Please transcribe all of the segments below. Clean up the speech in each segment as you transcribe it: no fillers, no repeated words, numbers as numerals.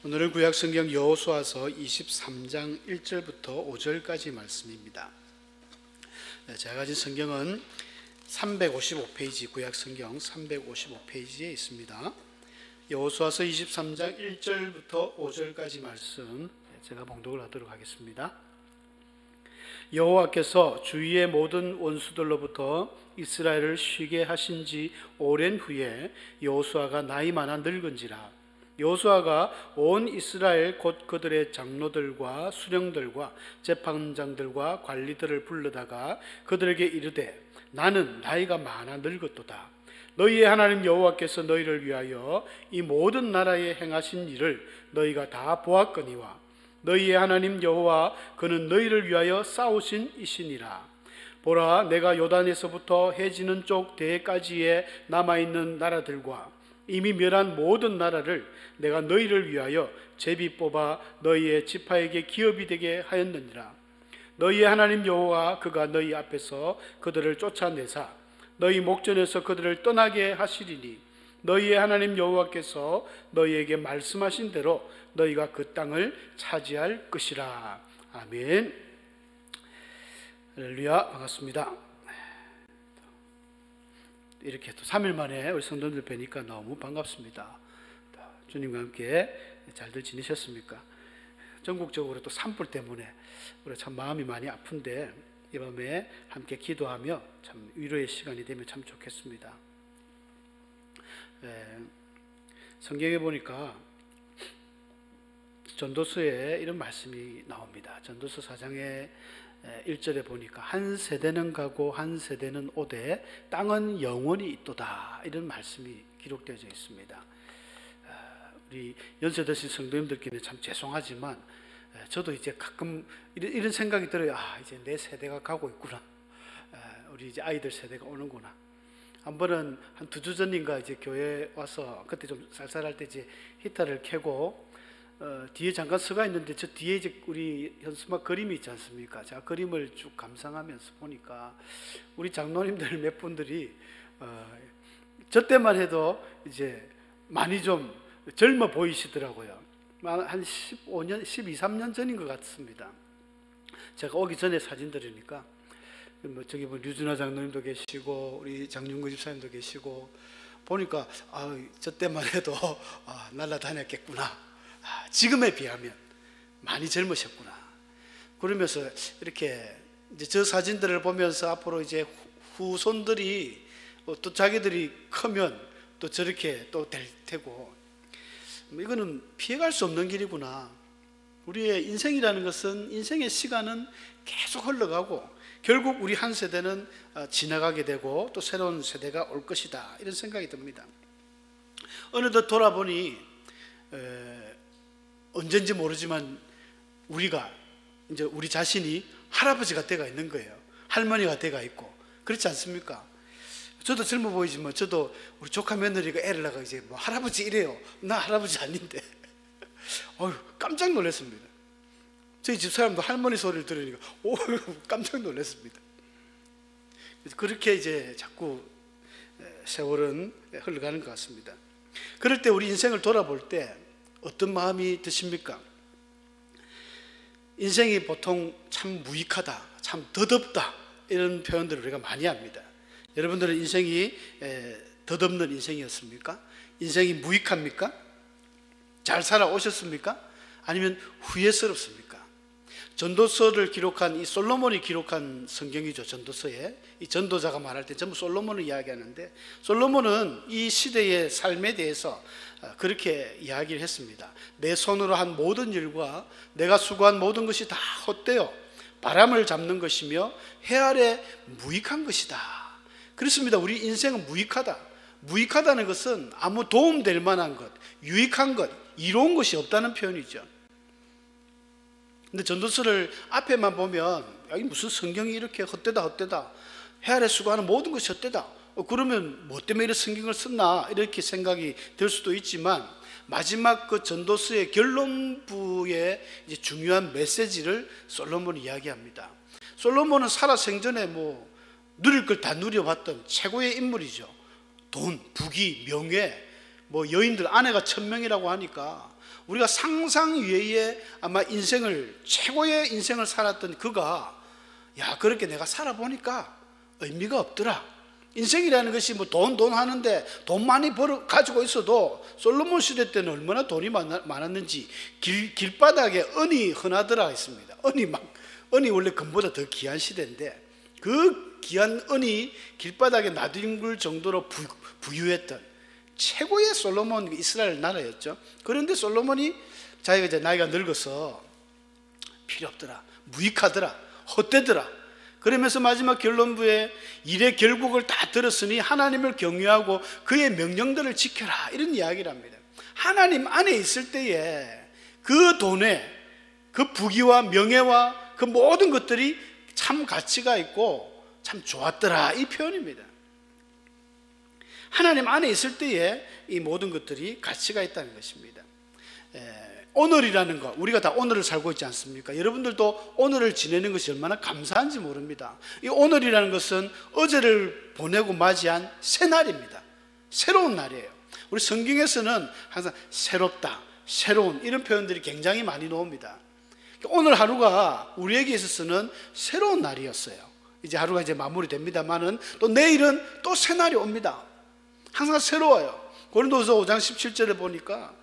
오늘은 구약성경 여호수아서 23장 1절부터 5절까지 말씀입니다. 제가 가진 성경은 355페이지, 구약성경 355페이지에 있습니다. 여호수아서 23장 1절부터 5절까지 말씀 제가 봉독을 하도록 하겠습니다. 여호와께서 주위의 모든 원수들로부터 이스라엘을 쉬게 하신 지 오랜 후에 여호수아가 나이 많아 늙은지라. 여호수아가 온 이스라엘 곧 그들의 장로들과 수령들과 재판장들과 관리들을 불러다가 그들에게 이르되 나는 나이가 많아 늙었도다. 너희의 하나님 여호와께서 너희를 위하여 이 모든 나라에 행하신 일을 너희가 다 보았거니와 너희의 하나님 여호와 그는 너희를 위하여 싸우신 이시니라. 보라, 내가 요단에서부터 해지는 쪽 대까지에 남아있는 나라들과 이미 멸한 모든 나라를 내가 너희를 위하여 제비 뽑아 너희의 지파에게 기업이 되게 하였느니라. 너희의 하나님 여호와 그가 너희 앞에서 그들을 쫓아내사 너희 목전에서 그들을 떠나게 하시리니 너희의 하나님 여호와께서 너희에게 말씀하신 대로 너희가 그 땅을 차지할 것이라. 아멘. 할렐루야. 반갑습니다. 이렇게 또 3일 만에 우리 성도들 뵈니까 너무 반갑습니다. 주님과 함께 잘들 지내셨습니까? 전국적으로 또 산불 때문에 우리 참 마음이 많이 아픈데 이 밤에 함께 기도하며 참 위로의 시간이 되면 참 좋겠습니다. 성경에 보니까 전도서에 이런 말씀이 나옵니다. 전도서 4장에 1절에 보니까 한 세대는 가고 한 세대는 오되 땅은 영원히 있도다, 이런 말씀이 기록되어 있습니다. 우리 연세 드신 성도님들끼리는 참 죄송하지만 저도 이제 가끔 이런 생각이 들어요. 이제 내 세대가 가고 있구나. 우리 이제 아이들 세대가 오는구나. 한 번은 한 2주 전인가 이제 교회 와서 그때 좀 쌀쌀할 때 이제 히터를 켜고 뒤에 잠깐 서가 있는데 저 뒤에 이제 우리 현수막 그림이 있지 않습니까? 제가 그림을 쭉 감상하면서 보니까 우리 장로님들 몇 분들이 저 때만 해도 이제 많이 좀 젊어 보이시더라고요. 한 15년, 12, 13년 전인 것 같습니다. 제가 오기 전에 사진들이니까 저기 류준하 장로님도 계시고 우리 장윤구 집사님도 계시고 보니까 저 때만 해도 날아다녔겠구나. 지금에 비하면 많이 젊으셨구나. 그러면서 이렇게 이제 저 사진들을 보면서 앞으로 이제 후손들이 또 자기들이 크면 또 저렇게 또 될 테고, 이거는 피해갈 수 없는 길이구나. 우리의 인생이라는 것은, 인생의 시간은 계속 흘러가고 결국 우리 한 세대는 지나가게 되고 또 새로운 세대가 올 것이다, 이런 생각이 듭니다. 어느덧 돌아보니 언젠지 모르지만 우리가 이제 우리 자신이 할아버지가 돼가 있는 거예요. 할머니가 돼가 있고, 그렇지 않습니까? 저도 젊어 보이지만 저도 우리 조카 며느리가 애를 낳아 이제 뭐 할아버지 이래요. 나 할아버지 아닌데. 깜짝 놀랐습니다. 저희 집사람도 할머니 소리를 들으니까 깜짝 놀랐습니다. 그렇게 이제 자꾸 세월은 흘러가는 것 같습니다. 그럴 때 우리 인생을 돌아볼 때 어떤 마음이 드십니까? 인생이 보통 참 무익하다, 참 더덥다, 이런 표현들을 우리가 많이 합니다. 여러분들은 인생이 덧없는 인생이었습니까? 인생이 무익합니까? 잘 살아오셨습니까? 아니면 후회스럽습니까? 전도서를 기록한 이 솔로몬이 기록한 성경이죠. 전도서에 이 전도자가 말할 때 전부 솔로몬을 이야기하는데, 솔로몬은 이 시대의 삶에 대해서 그렇게 이야기를 했습니다. 내 손으로 한 모든 일과 내가 수고한 모든 것이 다 헛되어 바람을 잡는 것이며 해 아래 무익한 것이다. 그렇습니다. 우리 인생은 무익하다. 무익하다는 것은 아무 도움될 만한 것, 유익한 것, 이로운 것이 없다는 표현이죠. 근데 전도서를 앞에만 보면 여기 무슨 성경이 이렇게 헛되다, 해 아래 수고하는 모든 것이 헛되다, 그러면 뭐 때문에 이런 성경을 썼나, 이렇게 생각이 들 수도 있지만, 마지막 그 전도서의 결론부의 이제 중요한 메시지를 솔로몬이 이야기합니다. 솔로몬은 살아 생전에 누릴 걸 다 누려봤던 최고의 인물이죠. 돈, 부귀, 명예, 여인들 아내가 1000명이라고 하니까 우리가 상상 이외에 아마 인생을, 최고의 인생을 살았던 그가, 야, 그렇게 내가 살아보니까 의미가 없더라. 인생이라는 것이 뭐 돈 하는데 돈 많이 가지고 있어도 솔로몬 시대 때는 얼마나 돈이 많았는지 길바닥에 은이 흔하더라 했습니다. 은이 원래 금보다 더 귀한 시대인데 그 귀한 은이 길바닥에 나뒹굴 정도로 부유했던 최고의 솔로몬 이스라엘 나라였죠. 그런데 솔로몬이 자기가 이제 나이가 늙어서 필요 없더라, 무익하더라, 헛되더라. 그러면서 마지막 결론부에 일의 결국을 다 들었으니 하나님을 경외하고 그의 명령들을 지켜라, 이런 이야기를 합니다. 하나님 안에 있을 때에 그 돈에 그 부귀와 명예와 그 모든 것들이 참 가치가 있고 참 좋았더라, 이 표현입니다. 하나님 안에 있을 때에 이 모든 것들이 가치가 있다는 것입니다. 오늘이라는 것, 우리가 다 오늘을 살고 있지 않습니까? 여러분들도 오늘을 지내는 것이 얼마나 감사한지 모릅니다. 이 오늘이라는 것은 어제를 보내고 맞이한 새 날입니다. 새로운 날이에요. 우리 성경에서는 항상 새롭다, 새로운, 이런 표현들이 굉장히 많이 나옵니다. 오늘 하루가 우리에게 있어서는 새로운 날이었어요. 이제 하루가 이제 마무리됩니다만은 또 내일은 또 새 날이 옵니다. 항상 새로워요. 고린도후서 5장 17절에 보니까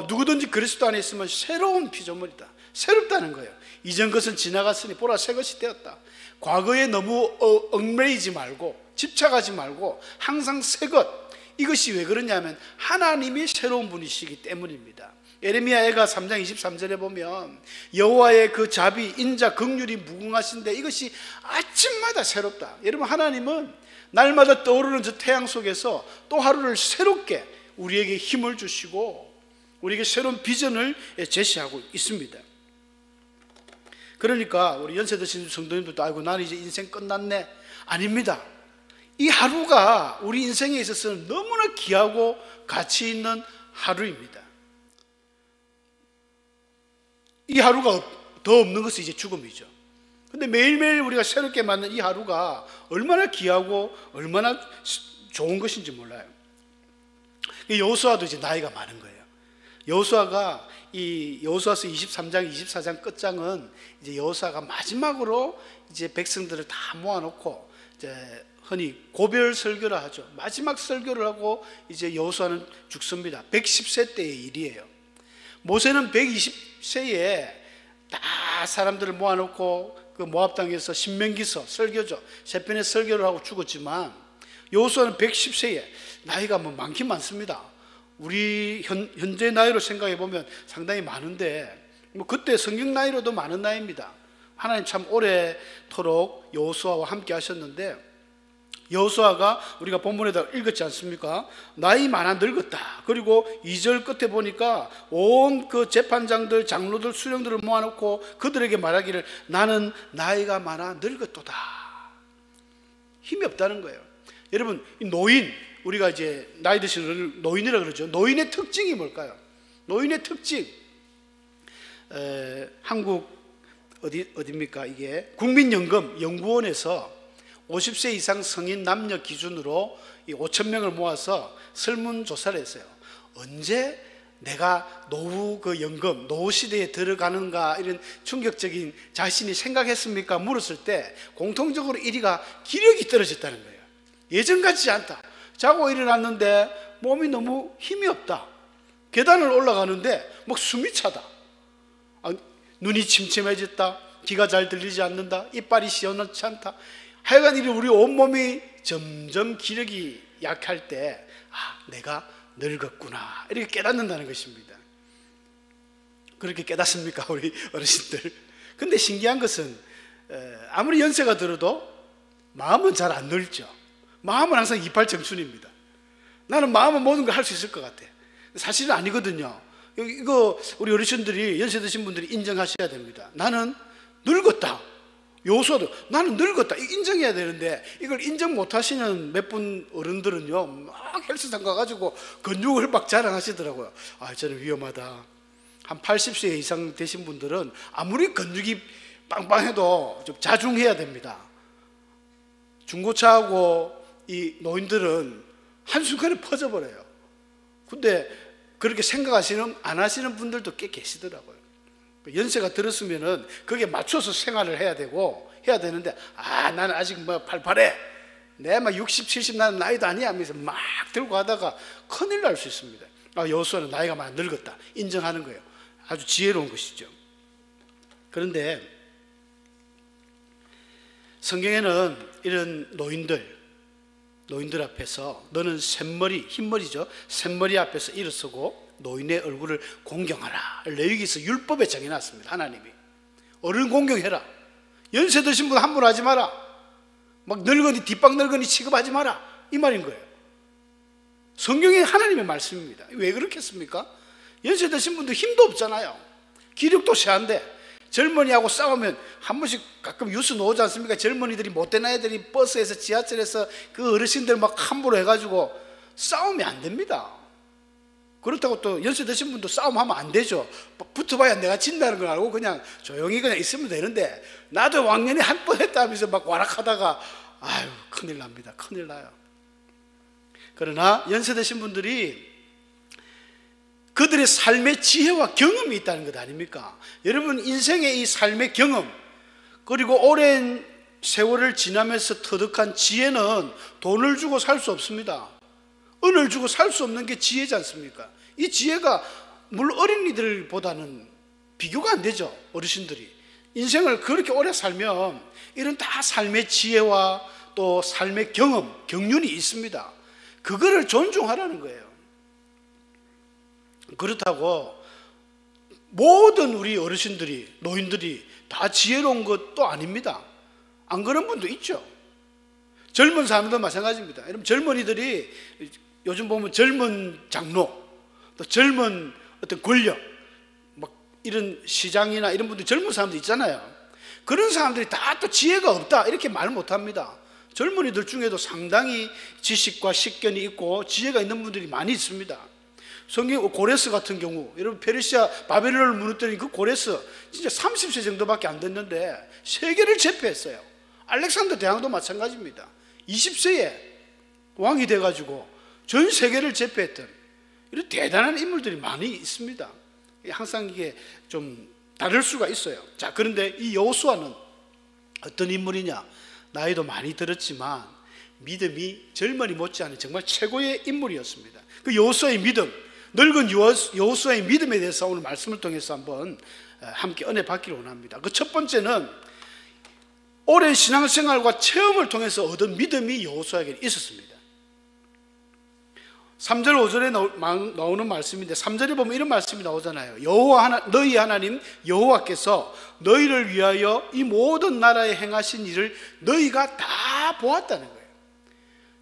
누구든지 그리스도 안에 있으면 새로운 피조물이다. 새롭다는 거예요. 이전 것은 지나갔으니 보라 새 것이 되었다. 과거에 너무 얽매이지 말고 집착하지 말고 항상 새 것. 이것이 왜 그러냐면 하나님이 새로운 분이시기 때문입니다. 예레미야가 3장 23절에 보면 여호와의 그 자비, 인자, 긍휼이 무궁하신데 이것이 아침마다 새롭다. 여러분, 하나님은 날마다 떠오르는 저 태양 속에서 또 하루를 새롭게 우리에게 힘을 주시고 우리에게 새로운 비전을 제시하고 있습니다. 그러니까 우리 연세 드신 성도님들도 아이고 나는 이제 인생 끝났네. 아닙니다. 이 하루가 우리 인생에 있어서는 너무나 귀하고 가치 있는 하루입니다. 이 하루가 더 없는 것은 이제 죽음이죠. 근데 매일매일 우리가 새롭게 맞는 이 하루가 얼마나 귀하고 얼마나 좋은 것인지 몰라요. 여호수아도 이제 나이가 많은 거예요. 여호수아가 이 여호수아서 23장, 24장 끝장은 이제 여호수아가 마지막으로 이제 백성들을 다 모아놓고 이제 흔히 고별 설교를 하죠. 마지막 설교를 하고 이제 여호수아는 죽습니다. 110세 때의 일이에요. 모세는 120세에 다 사람들을 모아놓고 그 모압 땅에서 신명기서 설교죠. 세 편의 설교를 하고 죽었지만 여호수아는 110세에 나이가 뭐 많긴 많습니다. 우리 현재 나이로 생각해 보면 상당히 많은데 뭐 그때 성경 나이로도 많은 나이입니다. 하나님 참 오래도록 여호수아와 함께 하셨는데 여호수아가 우리가 본문에다 읽었지 않습니까? 나이 많아 늙었다. 그리고 2절 끝에 보니까 온 그 재판장들, 장로들, 수령들을 모아놓고 그들에게 말하기를 나는 나이가 많아 늙었도다. 힘이 없다는 거예요. 여러분, 이 노인, 우리가 이제 나이 드신 노인이라 그러죠. 노인의 특징이 뭘까요? 노인의 특징, 한국 어디입니까? 이게 국민연금 연구원에서 50세 이상 성인 남녀 기준으로 5,000명을 모아서 설문조사를 했어요. 언제 내가 노후 그 연금, 노후 시대에 들어가는가, 이런 충격적인 자신이 생각했습니까? 물었을 때 공통적으로 1위가 기력이 떨어졌다는 거예요. 예전 같지 않다. 자고 일어났는데 몸이 너무 힘이 없다. 계단을 올라가는데 막 숨이 차다. 눈이 침침해졌다. 귀가 잘 들리지 않는다. 이빨이 시원하지 않다. 하여간 우리 온몸이 점점 기력이 약할 때 내가 늙었구나, 이렇게 깨닫는다는 것입니다. 그렇게 깨닫습니까, 우리 어르신들? 근데 신기한 것은 아무리 연세가 들어도 마음은 잘 안 늙죠. 마음은 항상 이빨 청춘입니다. 나는 마음은 모든 걸 할 수 있을 것 같아. 사실은 아니거든요. 이거 우리 어르신들이, 연세 드신 분들이 인정하셔야 됩니다. 나는 늙었다. 여호수아도 나는 늙었다, 인정해야 되는데 이걸 인정 못 하시는 몇 분 어른들은요 막 헬스장 가가지고 근육을 막 자랑하시더라고요. 저는 위험하다. 한 80세 이상 되신 분들은 아무리 근육이 빵빵해도 좀 자중해야 됩니다. 중고차하고 이 노인들은 한순간에 퍼져버려요. 근데 그렇게 생각하시는 안 하시는 분들도 꽤 계시더라고요. 연세가 들었으면은 거기에 맞춰서 생활을 해야 되는데 나는 아직 뭐 팔팔해, 내 막 60, 70 나는 나이도 아니야 하면서 막 들고 가다가 큰일 날 수 있습니다. 여호수아는 나이가 많이 늙었다 인정하는 거예요. 아주 지혜로운 것이죠. 그런데 성경에는 이런 노인들 앞에서 너는 샘머리, 흰머리죠, 샘머리 앞에서 일어서고 노인의 얼굴을 공경하라, 레위기에서 율법에 정해놨습니다. 하나님이 어른 공경해라, 연세 드신 분 함부로 하지 마라, 막 늙은이 뒷방 늙은이 취급하지 마라, 이 말인 거예요. 성경이 하나님의 말씀입니다. 왜 그렇겠습니까? 연세 드신 분도 힘도 없잖아요. 기력도 세한데 젊은이하고 싸우면 한 번씩 가끔 뉴스 나오지 않습니까? 젊은이들이 못된 아이들이 버스에서 지하철에서 그 어르신들 막 함부로 해가지고 싸우면 안 됩니다. 그렇다고 또 연세 드신 분도 싸움하면 안 되죠. 붙어봐야 내가 진다는 걸 알고 그냥 조용히 그냥 있으면 되는데, 나도 왕년에 한 번 했다 하면서 막 와락하다가 아유 큰일 납니다. 큰일 나요. 그러나 연세 드신 분들이 그들의 삶의 지혜와 경험이 있다는 것 아닙니까? 여러분, 인생의 이 삶의 경험, 그리고 오랜 세월을 지나면서 터득한 지혜는 돈을 주고 살 수 없습니다. 은을 주고 살 수 없는 게 지혜지 않습니까? 이 지혜가 물론 어린이들보다는 비교가 안 되죠. 어르신들이 인생을 그렇게 오래 살면 이런 다 삶의 지혜와 또 삶의 경험, 경륜이 있습니다. 그거를 존중하라는 거예요. 그렇다고 모든 우리 어르신들이, 노인들이 다 지혜로운 것도 아닙니다. 안 그런 분도 있죠. 젊은 사람도 마찬가지입니다. 여러분, 젊은이들이 요즘 보면 젊은 장로, 또 젊은 어떤 권력, 막 이런 시장이나 이런 분들, 젊은 사람들 있잖아요. 그런 사람들이 다 또 지혜가 없다 이렇게 말 못합니다. 젊은이들 중에도 상당히 지식과 식견이 있고 지혜가 있는 분들이 많이 있습니다. 성경 고레스 같은 경우, 여러분 페르시아 바벨론을 무너뜨린 그 고레스 진짜 30세 정도밖에 안 됐는데 세계를 제패했어요. 알렉산더 대왕도 마찬가지입니다. 20세에 왕이 돼가지고 전 세계를 제패했던 이런 대단한 인물들이 많이 있습니다. 항상 이게 좀 다를 수가 있어요. 자, 그런데 이 여호수아는 어떤 인물이냐? 나이도 많이 들었지만 믿음이 젊은이 못지않은 정말 최고의 인물이었습니다. 그 여호수아의 믿음, 늙은 여호수아의 믿음에 대해서 오늘 말씀을 통해서 한번 함께 은혜 받기를 원합니다. 그 첫 번째는 오랜 신앙생활과 체험을 통해서 얻은 믿음이 여호수아에게 있었습니다. 3절 5절에 나오는 말씀인데 3절에 보면 이런 말씀이 나오잖아요. 너희 하나님 여호와께서 너희를 위하여 이 모든 나라에 행하신 일을 너희가 다 보았다는 거예요.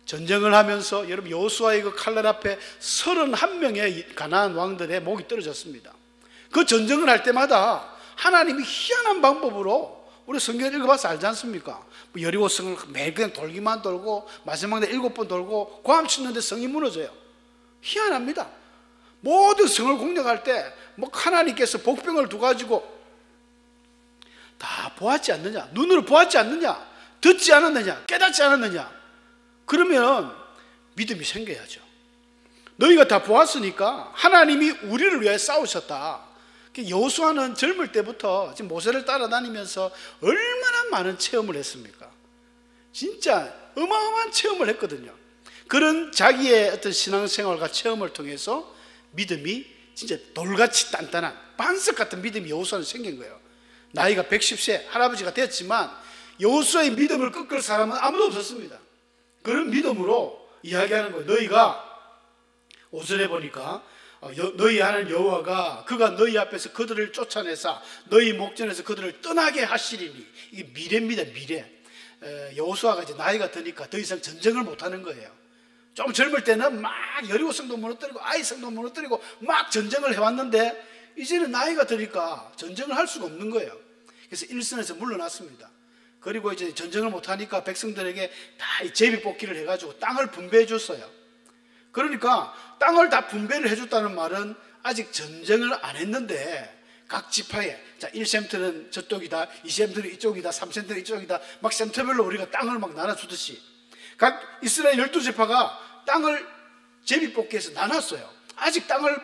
전쟁을 하면서 여러분 여호수아의 그 칼날 앞에 31명의 가나안 왕들의 목이 떨어졌습니다. 그 전쟁을 할 때마다 하나님이 희한한 방법으로, 우리 성경을 읽어봐서 알지 않습니까? 여리고성을 매일 그냥 돌기만 돌고 마지막에 7번 돌고 고함 치는데 성이 무너져요. 희한합니다. 모든 성을 공격할 때 뭐 하나님께서 복병을 두가지고 다 보았지 않느냐? 눈으로 보았지 않느냐? 듣지 않았느냐? 깨닫지 않았느냐? 그러면 믿음이 생겨야죠. 너희가 다 보았으니까 하나님이 우리를 위해 싸우셨다. 여호수아는 젊을 때부터 지금 모세를 따라다니면서 얼마나 많은 체험을 했습니까? 진짜 어마어마한 체험을 했거든요. 그런 자기의 어떤 신앙생활과 체험을 통해서 믿음이 진짜 돌같이 단단한 반석 같은 믿음이 여호수아는 생긴 거예요. 나이가 110세 할아버지가 됐지만 여호수아의 믿음을 꺾을 사람은 아무도 없었습니다. 그런 믿음으로 이야기하는 거예요. 너희가 5절에 보니까 너희 하나님 여호와가 그가 너희 앞에서 그들을 쫓아내사 너희 목전에서 그들을 떠나게 하시리니, 이게 미래입니다. 미래. 여호수아가 이제 나이가 드니까 더 이상 전쟁을 못하는 거예요. 좀 젊을 때는 막 여리고성도 무너뜨리고 아이성도 무너뜨리고 막 전쟁을 해왔는데 이제는 나이가 드니까 전쟁을 할 수가 없는 거예요. 그래서 일선에서 물러났습니다. 그리고 이제 전쟁을 못하니까 백성들에게 다 제비 뽑기를 해가지고 땅을 분배해 줬어요. 그러니까 땅을 다 분배를 해줬다는 말은 아직 전쟁을 안 했는데 각 지파에, 자 1센트는 저쪽이다, 2센트는 이쪽이다, 3센트는 이쪽이다, 막 센터별로 우리가 땅을 막 나눠주듯이 각 이스라엘 12지파가 땅을 제비 뽑기해서 나눴어요. 아직 땅을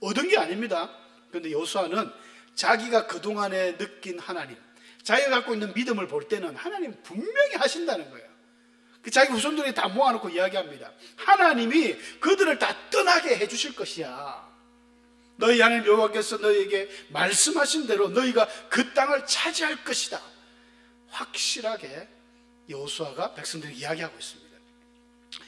얻은 게 아닙니다. 그런데 여호수아는 자기가 그동안에 느낀 하나님, 자기가 갖고 있는 믿음을 볼 때는 하나님 분명히 하신다는 거예요. 자기 후손들이 다 모아놓고 이야기합니다. 하나님이 그들을 다 떠나게 해주실 것이야. 너희 하나님 여호와께서 너희에게 말씀하신 대로 너희가 그 땅을 차지할 것이다. 확실하게 여호수아가 백성들에게 이야기하고 있습니다.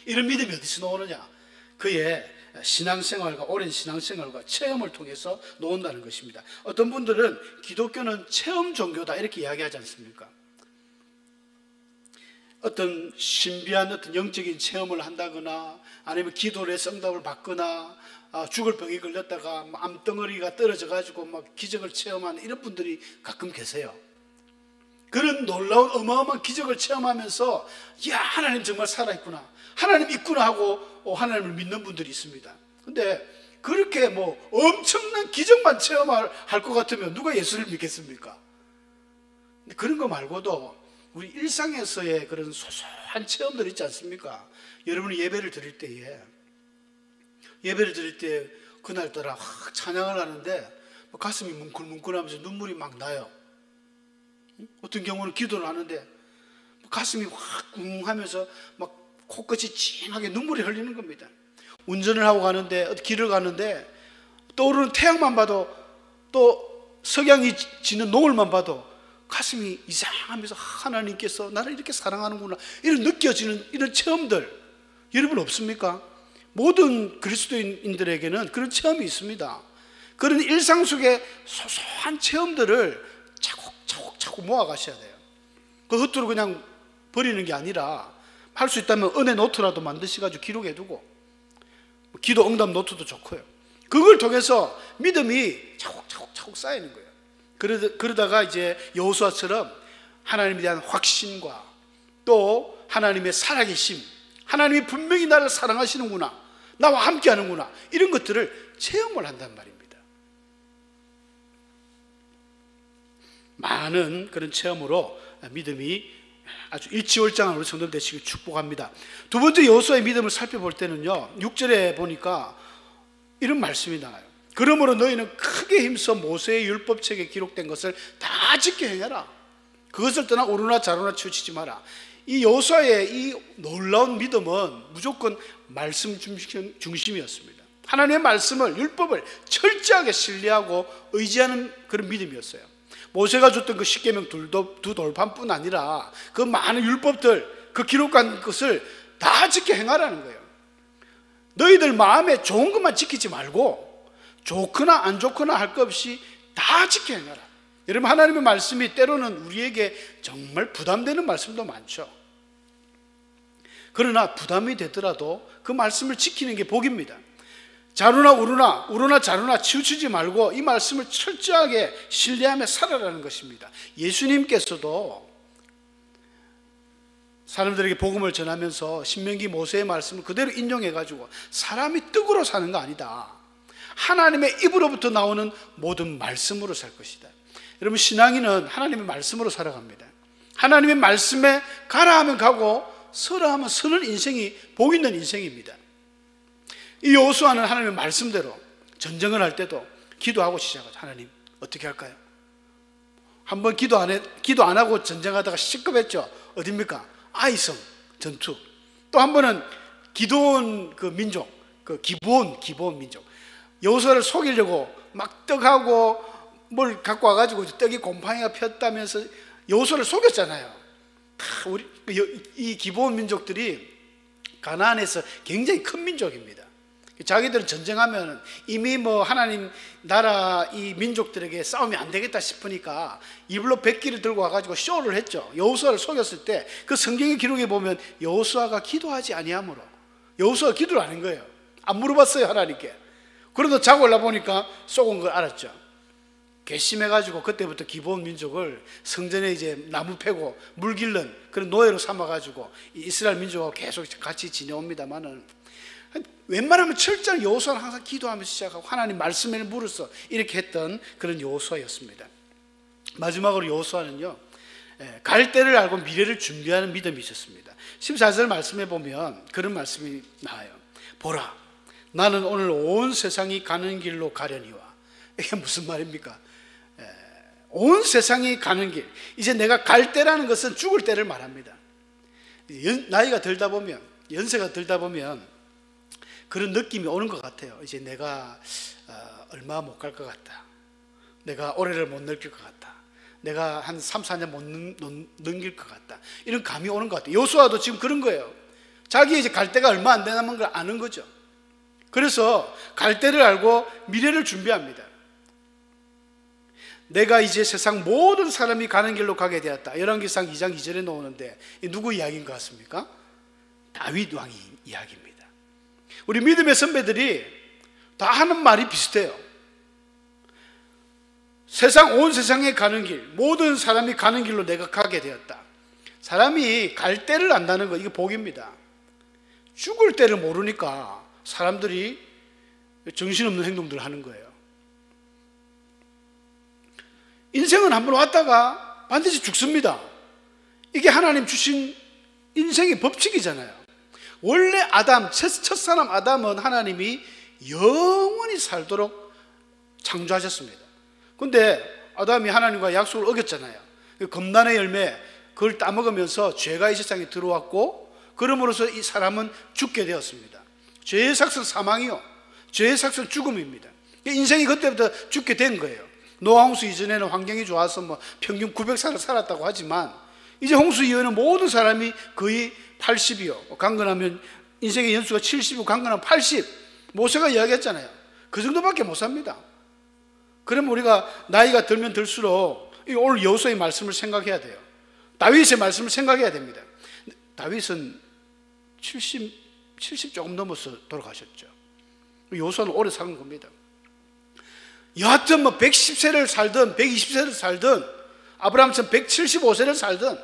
이런 믿음이 어디서 나오느냐? 그의 신앙생활과 오랜 신앙생활과 체험을 통해서 나온다는 것입니다. 어떤 분들은 기독교는 체험 종교다 이렇게 이야기하지 않습니까? 어떤 신비한 어떤 영적인 체험을 한다거나 아니면 기도를 해서 응답을 받거나 죽을 병이 걸렸다가 암덩어리가 떨어져 가지고 막 기적을 체험하는 이런 분들이 가끔 계세요. 그런 놀라운 어마어마한 기적을 체험하면서 야, 하나님 정말 살아있구나, 하나님 있구나 하고 하나님을 믿는 분들이 있습니다. 근데 그렇게 뭐 엄청난 기적만 체험할 것 같으면 누가 예수를 믿겠습니까? 그런 거 말고도 우리 일상에서의 그런 소소한 체험들 있지 않습니까? 여러분이 예배를 드릴 때 그날따라 찬양을 하는데 가슴이 뭉클뭉클하면서 눈물이 막 나요. 어떤 경우는 기도를 하는데 가슴이 확 웅하면서 막 코끝이 찡하게 눈물이 흘리는 겁니다. 운전을 하고 가는데 길을 가는데 떠오르는 태양만 봐도 또 석양이 지는 노을만 봐도 가슴이 이상하면서 하나님께서 나를 이렇게 사랑하는구나 이런 느껴지는 이런 체험들 여러분 없습니까? 모든 그리스도인들에게는 그런 체험이 있습니다. 그런 일상 속의 소소한 체험들을 차곡차곡 모아가셔야 돼요. 그 헛으로 그냥 버리는 게 아니라 할 수 있다면 은혜 노트라도 만드셔가지고 기록해두고 기도 응답 노트도 좋고요. 그걸 통해서 믿음이 차곡차곡 쌓이는 거예요. 그러다가 이제 여호수아처럼 하나님에 대한 확신과 또 하나님의 살아계심, 하나님이 분명히 나를 사랑하시는구나, 나와 함께 하는구나 이런 것들을 체험을 한단 말입니다. 많은 그런 체험으로 믿음이 아주 일치월장한 우리 성도들 되시길 축복합니다. 두 번째 여호수아의 믿음을 살펴볼 때는요 6절에 보니까 이런 말씀이 나와요. 그러므로 너희는 크게 힘써 모세의 율법책에 기록된 것을 다 지켜 행해라. 그것을 떠나 오르나 좌로나 치우치지 마라. 이 여호수아의 이 놀라운 믿음은 무조건 말씀 중심이었습니다. 하나님의 말씀을, 율법을 철저하게 신뢰하고 의지하는 그런 믿음이었어요. 모세가 줬던 그 십계명 두 돌판뿐 아니라 그 많은 율법들, 그 기록한 것을 다 지켜 행하라는 거예요. 너희들 마음에 좋은 것만 지키지 말고 좋거나 안 좋거나 할 것 없이 다 지켜 행하라. 여러분, 하나님의 말씀이 때로는 우리에게 정말 부담되는 말씀도 많죠. 그러나 부담이 되더라도 그 말씀을 지키는 게 복입니다. 좌로나 우로나 좌로나 치우치지 말고 이 말씀을 철저하게 신뢰하며 살아라는 것입니다. 예수님께서도 사람들에게 복음을 전하면서 신명기 모세의 말씀을 그대로 인용해가지고 사람이 떡으로 사는 거 아니다, 하나님의 입으로부터 나오는 모든 말씀으로 살 것이다. 여러분, 신앙인은 하나님의 말씀으로 살아갑니다. 하나님의 말씀에 가라 하면 가고 서라 하면 서는 인생이 복 있는 인생입니다. 이 여호수아는 하나님의 말씀대로 전쟁을 할 때도 기도하고 시작하죠. 하나님 어떻게 할까요? 한번 기도 안 하고 전쟁하다가 시급했죠. 어딥니까? 아이성 전투. 또 한 번은 기드온 그 민족, 그 기브온 민족. 여호수아를 속이려고 막 떡하고 뭘 갖고 와가지고 떡이 곰팡이가 폈다면서 여호수아를 속였잖아요. 이 기브온 민족들이 가나안에서 굉장히 큰 민족입니다. 자기들은 전쟁하면 이미 뭐 하나님 나라 이 민족들에게 싸우면 안 되겠다 싶으니까 일부러 백기를 들고 와가지고 쇼를 했죠. 여호수아를 속였을 때 그 성경의 기록에 보면 여호수아가 기도하지 아니하므로, 여호수아가 기도를 안 한 거예요. 안 물어봤어요 하나님께. 그래도 자고 올라보니까 속은 걸 알았죠. 괘씸해가지고 그때부터 기브온 민족을 성전에 이제 나무 패고 물 길른 그런 노예로 삼아가지고 이스라엘 민족하고 계속 같이 지내옵니다만은, 웬만하면 철저히 여호수아는 항상 기도하면서 시작하고 하나님 말씀을 물어서 이렇게 했던 그런 여호수아였습니다. 마지막으로 여호수아는요 갈 때를 알고 미래를 준비하는 믿음이 있었습니다. 14절 말씀에 보면 그런 말씀이 나와요. 보라, 나는 오늘 온 세상이 가는 길로 가려니와. 이게 무슨 말입니까? 온 세상이 가는 길. 이제 내가 갈 때라는 것은 죽을 때를 말합니다. 나이가 들다 보면, 연세가 들다 보면 그런 느낌이 오는 것 같아요. 이제 내가 얼마 못 갈 것 같다. 내가 올해를 못 넘길 것 같다. 내가 한 3, 4년 못 넘길 것 같다. 이런 감이 오는 것 같아요. 요수아도 지금 그런 거예요. 자기 이제 갈 때가 얼마 안 남은 걸 아는 거죠. 그래서 갈 때를 알고 미래를 준비합니다. 내가 이제 세상 모든 사람이 가는 길로 가게 되었다. 열왕기상 2장 2절에 나오는데 누구 이야기인 것 같습니까? 다윗 왕이 이야기입니다. 우리 믿음의 선배들이 다 하는 말이 비슷해요. 온 세상에 가는 길, 모든 사람이 가는 길로 내가 가게 되었다. 사람이 갈 때를 안다는 거, 이게 복입니다. 죽을 때를 모르니까 사람들이 정신없는 행동들을 하는 거예요. 인생은 한번 왔다가 반드시 죽습니다. 이게 하나님 주신 인생의 법칙이잖아요. 원래 첫사람 아담은 하나님이 영원히 살도록 창조하셨습니다. 근데 아담이 하나님과 약속을 어겼잖아요. 검단의 열매, 그걸 따먹으면서 죄가 이 세상에 들어왔고, 그러므로서 이 사람은 죽게 되었습니다. 죄의 삭은 사망이요, 죄의 삭은 죽음입니다. 인생이 그때부터 죽게 된 거예요. 노아 홍수 이전에는 환경이 좋아서 평균 900살을 살았다고 하지만, 이제 홍수 이후에는 모든 사람이 거의 80이요, 강건하면 인생의 연수가 70이고 강건하면 80. 모세가 이야기했잖아요. 그 정도밖에 못 삽니다. 그러면 우리가 나이가 들면 들수록 오늘 여호수아의 말씀을 생각해야 돼요. 다윗의 말씀을 생각해야 됩니다. 다윗은 70 조금 넘어서 돌아가셨죠. 여호수아는 오래 사는 겁니다. 여하튼 110세를 살든 120세를 살든, 아브라함처럼 175세를 살든,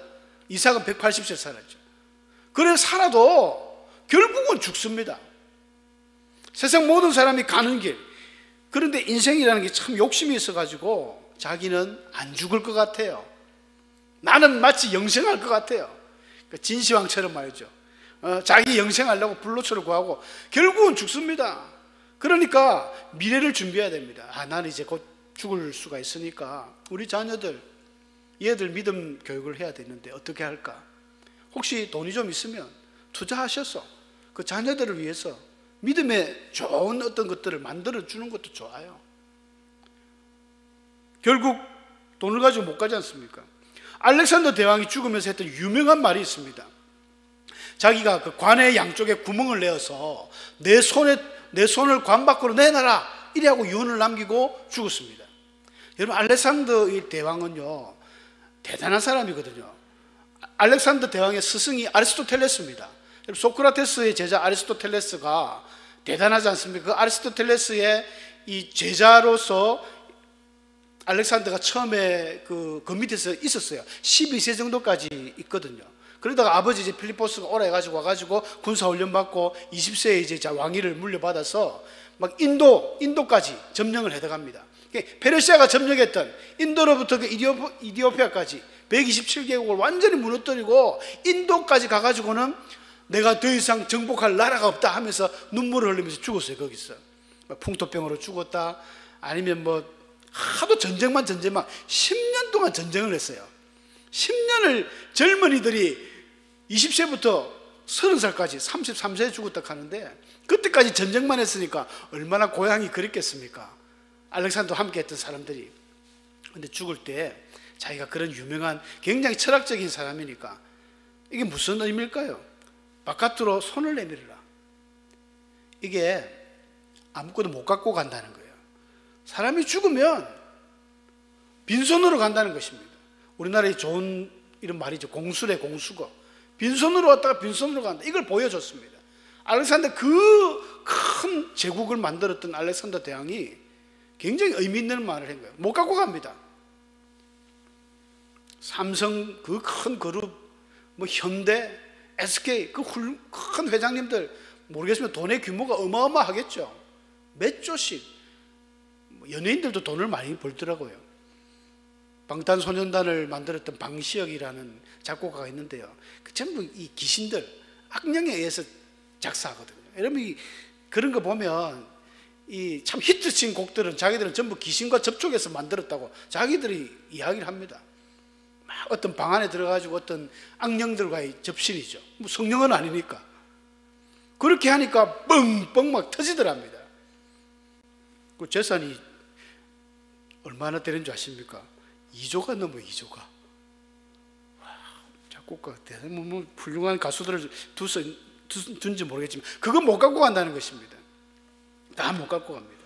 이삭은 180세를 살았죠. 그래 살아도 결국은 죽습니다. 세상 모든 사람이 가는 길. 그런데 인생이라는 게 참 욕심이 있어가지고 자기는 안 죽을 것 같아요. 나는 마치 영생할 것 같아요. 진시황처럼 말이죠. 자기 영생하려고 불로초를 구하고 결국은 죽습니다. 그러니까 미래를 준비해야 됩니다. 나는 이제 곧 죽을 수가 있으니까 우리 자녀들, 얘들 믿음 교육을 해야 되는데 어떻게 할까? 혹시 돈이 좀 있으면 투자하셔서 그 자녀들을 위해서 믿음의 좋은 어떤 것들을 만들어주는 것도 좋아요. 결국 돈을 가지고 못 가지 않습니까? 알렉산더 대왕이 죽으면서 했던 유명한 말이 있습니다. 자기가 그 관의 양쪽에 구멍을 내어서 내 손을 관 밖으로 내놔라, 이래하고 유언을 남기고 죽었습니다. 여러분, 알렉산더 이 대왕은요 대단한 사람이거든요. 알렉산더 대왕의 스승이 아리스토텔레스입니다. 소크라테스의 제자 아리스토텔레스가 대단하지 않습니까? 그 아리스토텔레스의 이 제자로서 알렉산더가 처음에 그 밑에서 있었어요. 12세 정도까지 있거든요. 그러다가 아버지 이제 필리포스가 오라 해가지고 와가지고 군사훈련 받고 20세에 이제 왕위를 물려받아서 막 인도까지 점령을 해나갑니다. 페르시아가 점령했던 인도로부터 그 이디오피아까지 127개국을 완전히 무너뜨리고 인도까지 가가지고는 내가 더 이상 정복할 나라가 없다 하면서 눈물을 흘리면서 죽었어요. 거기서 풍토병으로 죽었다, 아니면 하도 전쟁만 10년 동안 전쟁을 했어요. 10년을 젊은이들이 20세부터 30살까지 33세에 죽었다 하는데, 그때까지 전쟁만 했으니까 얼마나 고향이 그립겠습니까? 알렉산더와 함께 했던 사람들이. 근데 죽을 때 자기가 그런 유명한 굉장히 철학적인 사람이니까 이게 무슨 의미일까요? 바깥으로 손을 내밀어라. 이게 아무것도 못 갖고 간다는 거예요. 사람이 죽으면 빈손으로 간다는 것입니다. 우리나라에 좋은 이런 말이죠. 공수래, 공수거. 빈손으로 왔다가 빈손으로 간다. 이걸 보여줬습니다. 알렉산더, 그 큰 제국을 만들었던 알렉산더 대왕이 굉장히 의미 있는 말을 한 거예요. 못 갖고 갑니다. 삼성 그 큰 그룹, 현대, SK 그 큰 회장님들, 모르겠으면 돈의 규모가 어마어마하겠죠. 몇 조씩. 연예인들도 돈을 많이 벌더라고요. 방탄소년단을 만들었던 방시혁이라는 작곡가가 있는데요. 그 전부 이 귀신들, 악령에 의해서 작사하거든요. 여러분, 그런 거 보면 이 참 히트친 곡들은 자기들은 전부 귀신과 접촉해서 만들었다고 자기들이 이야기를 합니다. 막 어떤 방 안에 들어가지고 어떤 악령들과의 접신이죠. 뭐 성령은 아니니까. 그렇게 하니까 뻥뻥 막 터지더랍니다. 그 재산이 얼마나 되는 줄 아십니까? 2조가 넘어 2조가. 와, 작곡가 뭐 훌륭한 가수들을 둔지 모르겠지만 그건 못 갖고 간다는 것입니다. 다 못 갖고 갑니다.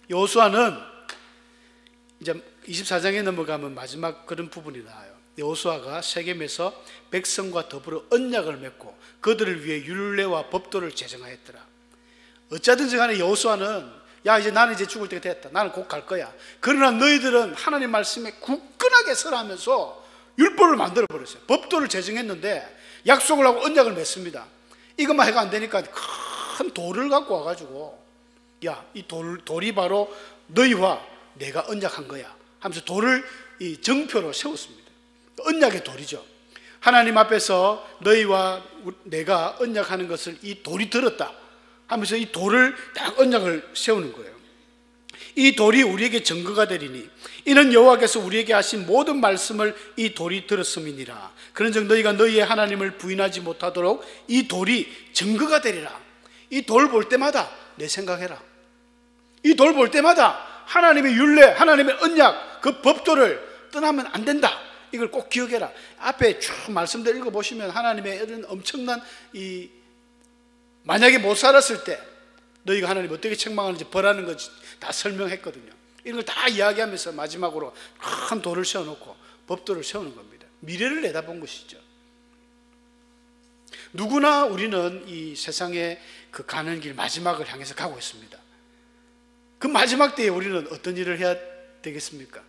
여호수아는 이제 24장에 넘어가면 마지막 그런 부분이 나와요. 여호수아가 세겜에서 백성과 더불어 언약을 맺고 그들을 위해 율례와 법도를 제정하였더라. 어쩌든지 간에 여호수아는 야 이제 나는 이제 죽을 때가 됐다. 나는 곧 갈 거야. 그러나 너희들은 하나님 말씀에 굳건하게 설하면서 율법을 만들어 버렸어요. 법도를 제정했는데 약속을 하고 언약을 맺습니다. 이것만 해가 안 되니까 큰 돌을 갖고 와가지고 야 이 돌이 바로 너희와 내가 언약한 거야 하면서 돌을 이 정표로 세웠습니다. 언약의 돌이죠. 하나님 앞에서 너희와 내가 언약하는 것을 이 돌이 들었다 하면서 이 돌을 딱 언약을 세우는 거예요. 이 돌이 우리에게 증거가 되리니 이는 여호와께서 우리에게 하신 모든 말씀을 이 돌이 들었음이니라. 그런즉 너희가 너희의 하나님을 부인하지 못하도록 이 돌이 증거가 되리라. 이 돌 볼 때마다 내 생각해라. 이 돌 볼 때마다 하나님의 율례, 하나님의 언약, 그 법도를 떠나면 안 된다. 이걸 꼭 기억해라. 앞에 쭉 말씀들 읽어보시면 하나님의 이런 엄청난 이 만약에 못 살았을 때 너희가 하나님 어떻게 책망하는지 벌하는 거 다 설명했거든요. 이런 걸 다 이야기하면서 마지막으로 큰 돌을 세워놓고 법도를 세우는 겁니다. 미래를 내다본 것이죠. 누구나 우리는 이 세상에 그 가는 길 마지막을 향해서 가고 있습니다. 그 마지막 때에 우리는 어떤 일을 해야 되겠습니까?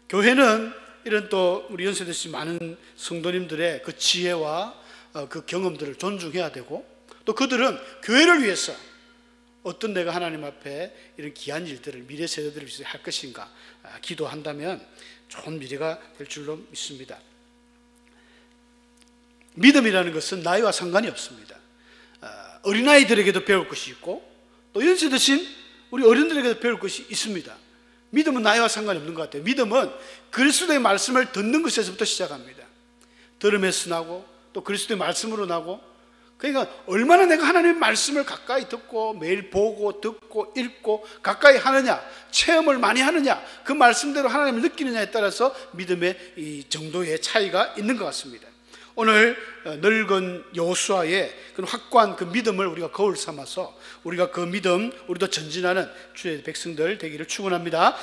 교회는 이런 또 우리 연세대신 많은 성도님들의 그 지혜와 그 경험들을 존중해야 되고 또 그들은 교회를 위해서 어떤 내가 하나님 앞에 이런 귀한 일들을 미래 세대들을 위해서 할 것인가 기도한다면 좋은 미래가 될 줄로 믿습니다. 믿음이라는 것은 나이와 상관이 없습니다. 어린아이들에게도 배울 것이 있고 또 연세 드신 우리 어른들에게도 배울 것이 있습니다. 믿음은 나이와 상관이 없는 것 같아요. 믿음은 그리스도의 말씀을 듣는 것에서부터 시작합니다. 들음에서 나고 또 그리스도의 말씀으로 나고, 그러니까 얼마나 내가 하나님의 말씀을 가까이 듣고 매일 보고 듣고 읽고 가까이 하느냐, 체험을 많이 하느냐, 그 말씀대로 하나님을 느끼느냐에 따라서 믿음의 이 정도의 차이가 있는 것 같습니다. 오늘 늙은 여호수아의 그 확고한 그 믿음을 우리가 거울 삼아서 우리가 그 믿음, 우리도 전진하는 주의 백성들 되기를 축원합니다.